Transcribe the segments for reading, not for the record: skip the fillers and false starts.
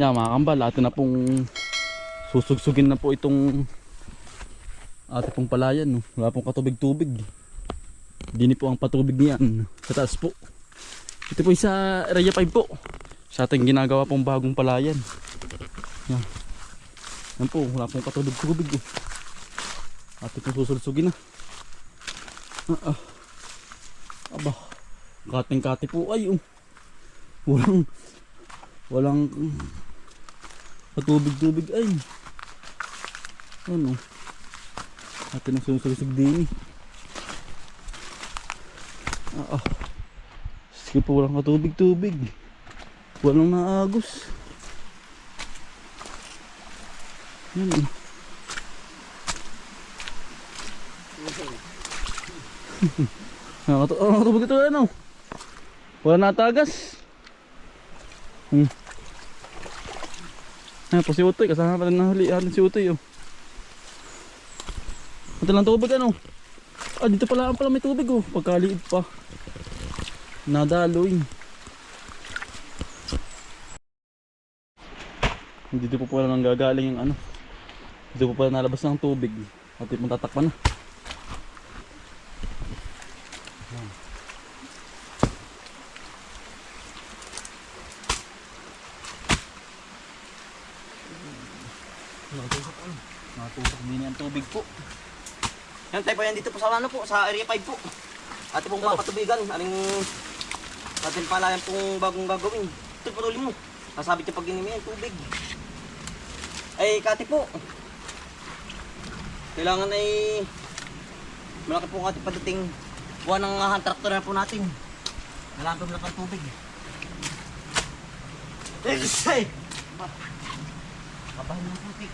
Yan mga kambal, atin na pong susugsugin na po itong ate pong palayan, no? Wala pong katubig-tubig. Dini po ang patubig niyan sa taas po. Ito po sa area 5 po, sa ating ginagawa pong bagong palayan. Yan, yan po, wala pong katubig-tubig, oh. Atin pong susulsugin na. Aba, kating-kati po ay, oh. Walang patubig-tubig ay. Ano? Atin ang susulsug din. Sige po, walang katubig-tubig. Walang naagos. Yan eh. Katubig ito ano? Wala natagas. Ayan po si Utoy, kasama pa rin nahuli si Utoy, oh. Ito lang tubig ano? Dito pala may tubig, oh. Pagkaliit pa. Nadaloy. Dito po pala nang gagaling yung ano. Dito po pala nalabas ng tubig. At ito tatakpan na. Natusok din ang tubig po. Yan tayo po yan dito po sa ano po, sa area 5 po. Ate pong papatubigan, aling ating palayan pong bagong gagawin. Ito patuloy mo. Nasabit yung pag-inimi yung tubig. Ay kati po. Kailangan ay malaki po ang ating padating buwan ng hand tractor na po natin. Nalagam lang ang tubig. Ay! Kabahin ng putik.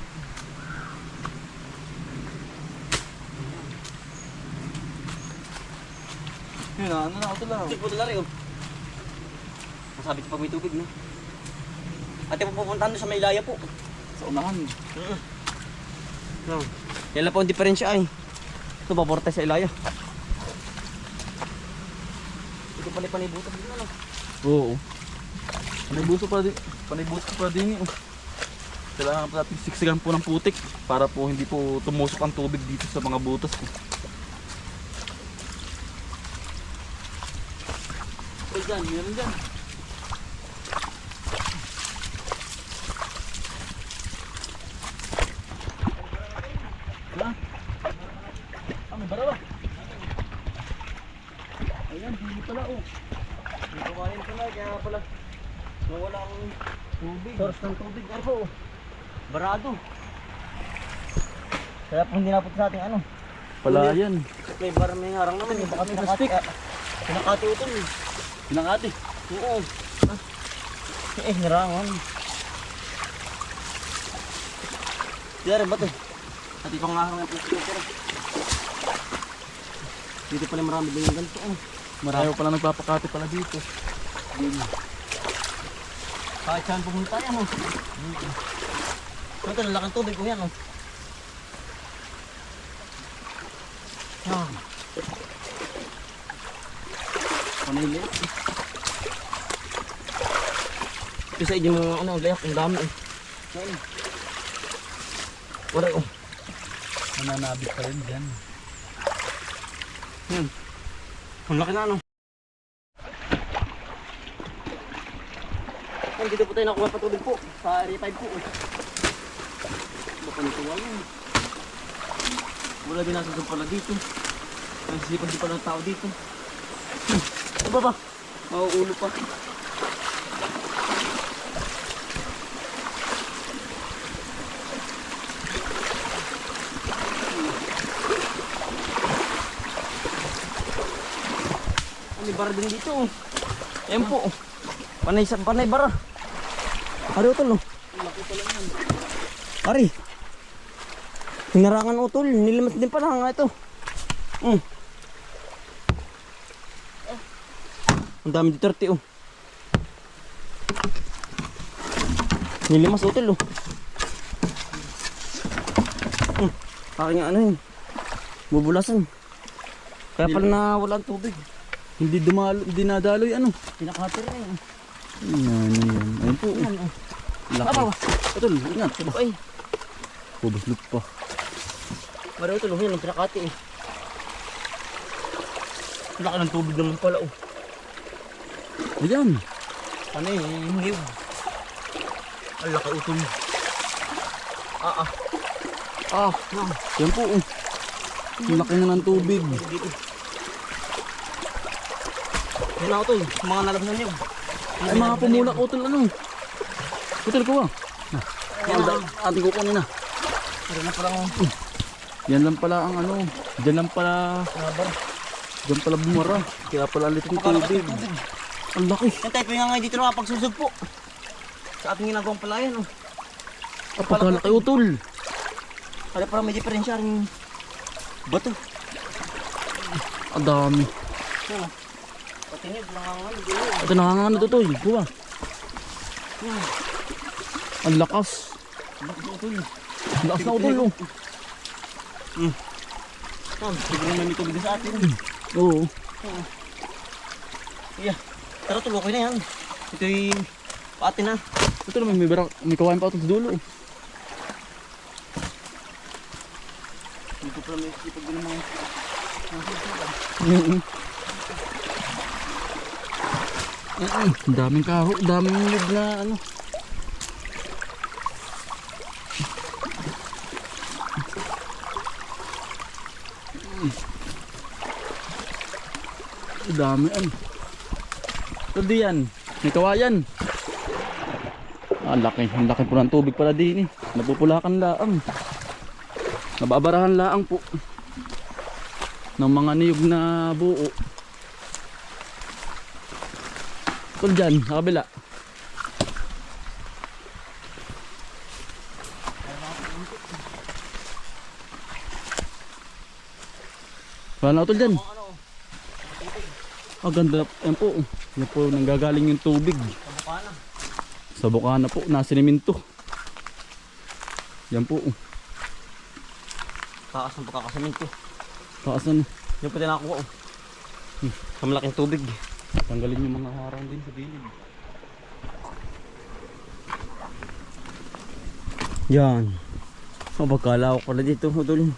Yun ano na ito lang. Ito po dollar eh. Masabit pa may tubig na. Ate po pupuntahan doon sa Maylaya po. Sa unahan. No. Yan lang po ang diferensya ay. Ito baborte sa Ilaya. Ito panibutan din ano. Oo. Panibuso pa din. Panibuso pa din eh. Kailangan pa natin siksikan po ng putik para po hindi po tumusok ang tubig dito sa mga butas. Dyan, meron dyan. May barawa. Ayan, dito pala oh. Dito kain pala, kaya pala nawala ang tubig. Source ng tubig, ano po? Barado. Kaya po hindi napot sa ating ano. Palayan. May may harang naman, baka may plastic. Pinakatutol. Pinangati. Oo. Narangan. Diyan ba ito? At ipang harang ng plastic. Dito pala marami din yung ganito. Marami pala nagpapakati pala dito. Kahit saan pumunta yan. Ito, lalaking tubig ko yan. Yan. Panilit. Ito sa inyo mga ano, layak, ang dami. Wala oh. Mananabit pa rin dyan. Ang laki na ano. Dito po tayo nakuha patubig po. Sa area 5 po. Baka nituwa yun. Wala din natin pala dito. Nagsisipag di pala ng tao dito. Ano ba? Mauulo pa. May bara din dito. Ayan po. Panay bara. Ari utol no. Ari. Hinarangan utol. Nilimas din pala nga ito. Ang dami dito 30 oh. Nilimas utol oh. Aking ano yun. Bubulasan. Kaya pala na walang tubig. Hindi nadaloy ano. Pinakatir na yun. Ano yan. Ayun po. Yan oh. Laki. Utol, ingat. Ay, Pubuslot pa. mara utol, yun ang pinakati eh. Laki ng tubig naman pala oh. Ayan. Ano eh, hindi. Ang laki utol. Ah. Yan po. Ang laki na ng tubig. Dito. Yan ako tol, mga nalabasan niyo. Ay, mga pumulak utol ano. Utol ko ah. Yan na. Ating kukunin na. Meron na palang Yan lang pala ang ano. Diyan lang pala. nabar. Diyan pala bumara. Kaya pala liit yung tubig. Ang laki. Yan tayo po yung ngayon dito nakapagsusog po. Sa ating ginagawang palayan oh. Pagkalaki utol. Kaya parang may diferensya rin bato. Ang dami. Yan oh. Patinig lang ang ano. Ito nakangano to to. Kuha. Ang lakas. Ang lakas na utol oh. Siguro na may tubig na sa atin. Oo. Yeah. Tara tuloy na yan. Ito yung pati na. Ito naman may kawain pa ito sa dulo. Dito pala may sipag din ng mga Ang daming kaho, daming nyug na ano. Ang dami ano. Ito diyan, may kawayan. Ang laki po ng tubig pala din eh. Napupulakan laang. Nababarahan laang po ng mga niyog na buo. Ito dyan, sa kabila. Wala na ito dyan. Ah, ganda. Yan po. Yan po nanggagaling yung tubig. kabukana. Sa bukana po, nasa sinemento. Yan po. Taas ng pagkakasaminto. Taasan. Yung pati nakakuha oh. Sa malaking tubig. Tanggalin yung mga harang din sa gilid. Yan. Mabagkala ako pala dito. Udol.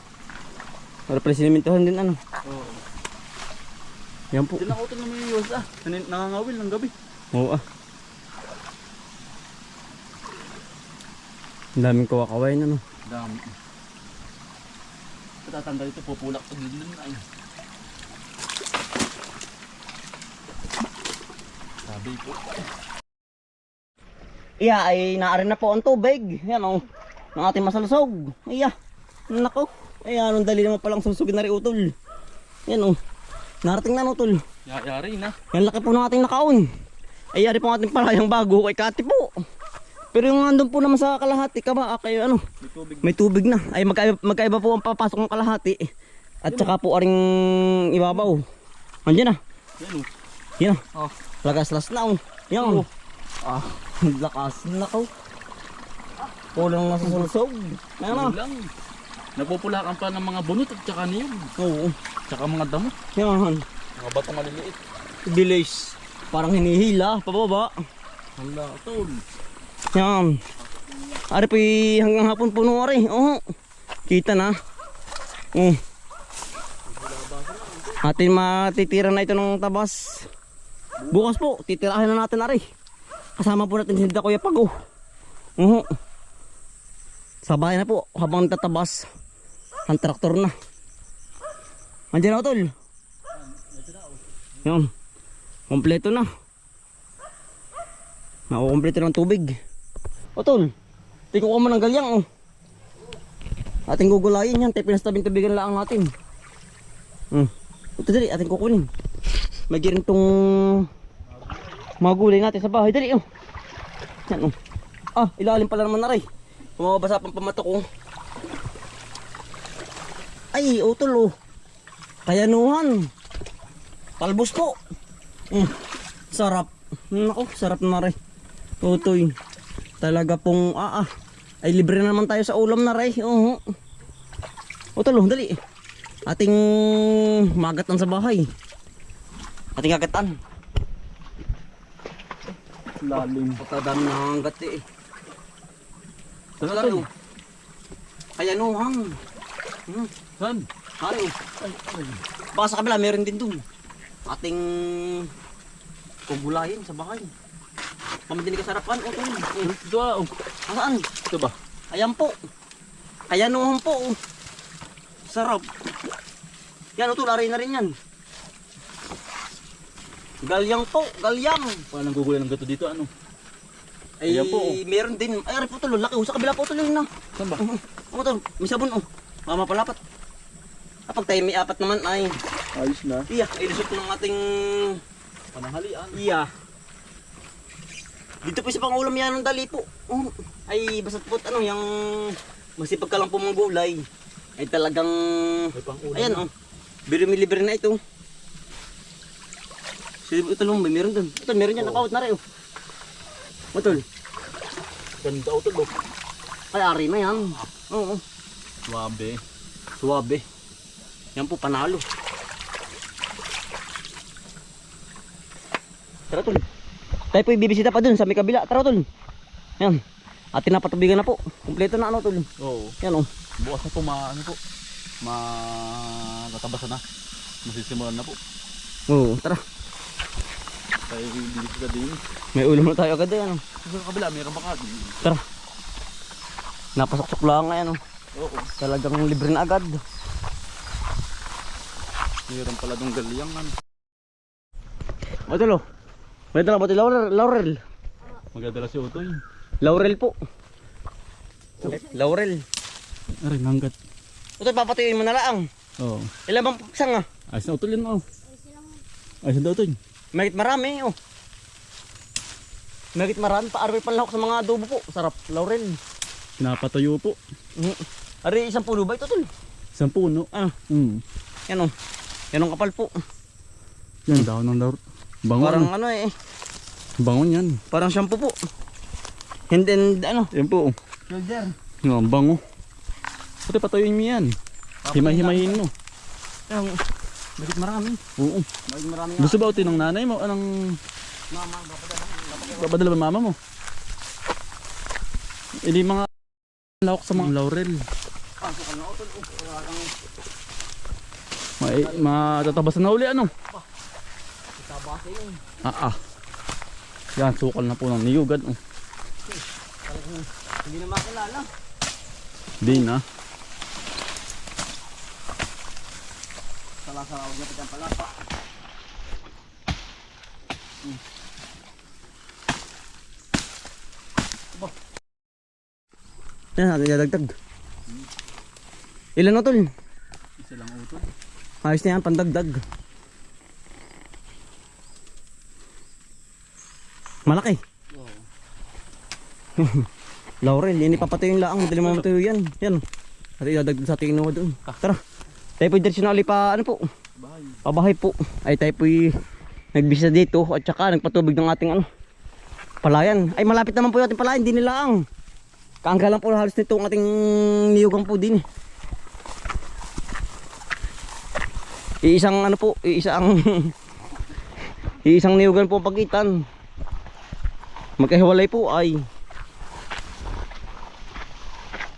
Para pala sinimintuhan din ano. Oo. Yan po. Diyan ako ito na may iwas ah. Nangangawil ng gabi. Oo ah. Ang daming kawakaway na no. Dami. Tatanggal ito, pupulak ito din na ay. Sabi po. Iya ay naarin na po ang tubig. Yan oh. Ng ating masalusog. Iya. Nako. Ay anong dali naman palang susugin na rin utol. Yan oh. Narating na no utol. Yari na. Yan laki po ng ating nakaon. Ay yari po ng ating palayang bago kay Kati po. Pero yung andun po naman sa kalahati kaba kayo ano. May tubig. May tubig na. Ay magkaiba po ang papasok ng kalahati. At saka po aring ibabaw. Andiyan na. Yan o. Yan. Oh. Lagas-las na oh. Yan. Ah, lakas na ko. Kulang na sa sulusog. Ayan na. Lang. Napupulakan pa ng mga bunot at saka niyog. Oo. Tsaka mga damo. Yan. Mga bato maliliit. Bilis. Parang hinihila. Pababa. Hala, tol. Yan. Ari po hanggang hapon puno ari. Oo. Kita na. Atin matitira na ito ng tabas. Bukas po, titirahin na natin ari. Kasama po natin si Kuya Pago. Sabay na po habang tatabas. Ang traktor na. Andiyan na tol. Yan. Kompleto na. Nakukompleto ng tubig. O tol, tingko ka man ng galyang oh. Ating gugulayin yan, tayo pinastabing tubigan lang natin. Ito dali, ating kukunin. May girin tong mga gulay natin sa bahay, dali oh. Yan oh. Ah, ilalim pala naman na rin. Kumabasa pang pamatok oh. Ay, utol oh. Kayanuhan. Talbos po. Sarap. Nako, sarap na rin. Tutoy. Talaga pong ay libre na naman tayo sa ulam na rin. Utol oh, dali. Ating magatan sa bahay. Ating agatan. Lalim. Patadami na hanggat eh. Saan Saan ito? oh? Kaya nuhang. Saan? Ano? Ay, ay. Baka sa kabila, meron din dun. Ating kugulayin sa bahay. Pamadinig ka sarapan. O, tol. Ito ah, oh. Saan? Ito ba? Ayan po. Kaya nuhang po. Oh. Sarap. Yan, o, tol. Aray na rin yan. Galyang po. Galyang. Wala nang gugulay ng gato dito, ano? Ay, Ayan po, oh. meron din. Ay, aray po, tol. Laki. O, sa kabila po, tol. Yun na. Saan ba? O, tol. May sabon, o. Mama palapat. Kapag tayo may apat naman ay Ayos na. iya, ilusot ng ating Pananghalian. iya. Dito po sa pangulam yan ng dali po. Ay basta't po ano, yung masipag ka lang po mga gulay ay talagang May pang-ulam. ayan oh. Libre na ito. Ito lang, may meron dun. Ito, meron yan, nakawat na rin oh. Matol. Ganda ito, oh. Ay, ari na yan. Oo. Suwabe. Suwabe. Yan po, panalo. Tara, tol. Tayo po ibibisita pa dun sa may kabila. Tara, tol. Yan. At tinapatubigan na po. Kumpleto na ano, tol. Oo. Yan, oh. Bukas na po, ano po. Natabasan na. Masisimulan na po. Oo, tara. Tayo bilis ka din. May ulam na tayo agad yan. Sa kabila, mayroon baka. Tara. Napasok-sok lang ngayon, oh. Oo. Talagang libre na agad. Mayroon pala dong galyang, ano. O, tol, oh. May dala ba ito? Laurel. Magdadala si Utoy. Laurel po. Laurel. Aray, nanggat. Ito, papatuyuin mo na lang. Oo. Ilan bang paksang, ah? Ayos na Utoy yun, oh. Ayos na Utoy. Megit marami, oh. Megit marami. Paarway pa lang ako sa mga adobo po. Sarap, laurel. Pinapatayo po. Ari, isang puno ba ito, tol? Isang puno. Ano? Yan, oh. Yan ang kapal po. Yan, daw ng laur. Bango. Parang Parang ano eh. bango yan. Parang shampoo po. And then, ano? Yan po. Shoulder. Ang bango. Pati patayuin mo yan. Himay-himayin mo. Yan. Megit marami. Oo. Megit marami nga. Gusto ba utoy ng nanay mo? Anong Mama, babadala ba mama mo? Hindi mga lawak sa mga laurel. pasok ka na ako, tol. Wala kang Matatabasan na uli ano? itabase yun. Yan, sukal na po ng niyugad. Oh. Talagang hindi na makilala. Di na. Salasaraw niya pitang palapa. Yan natin dadagdag. Ilan na tol? Isa lang utol. Ayos na yan, pandagdag. Malaki. Laurel, yan ipapatuyo yung laang. Madali mo matuyo yan. Yan. At idadagdag sa ating inuha doon. Tara. Tayo po direksyon na ulit pa, ano po? Bahay. Pabahay po. Ay tayo po nagbisa dito at saka nagpatubig ng ating ano, palayan. Ay malapit naman po yung ating palayan, di nilaang. Kaangga lang po halos nito ang ating niyugang po din. Iisang ano po, iisang niyugan po pagitan. Magkahiwalay po ay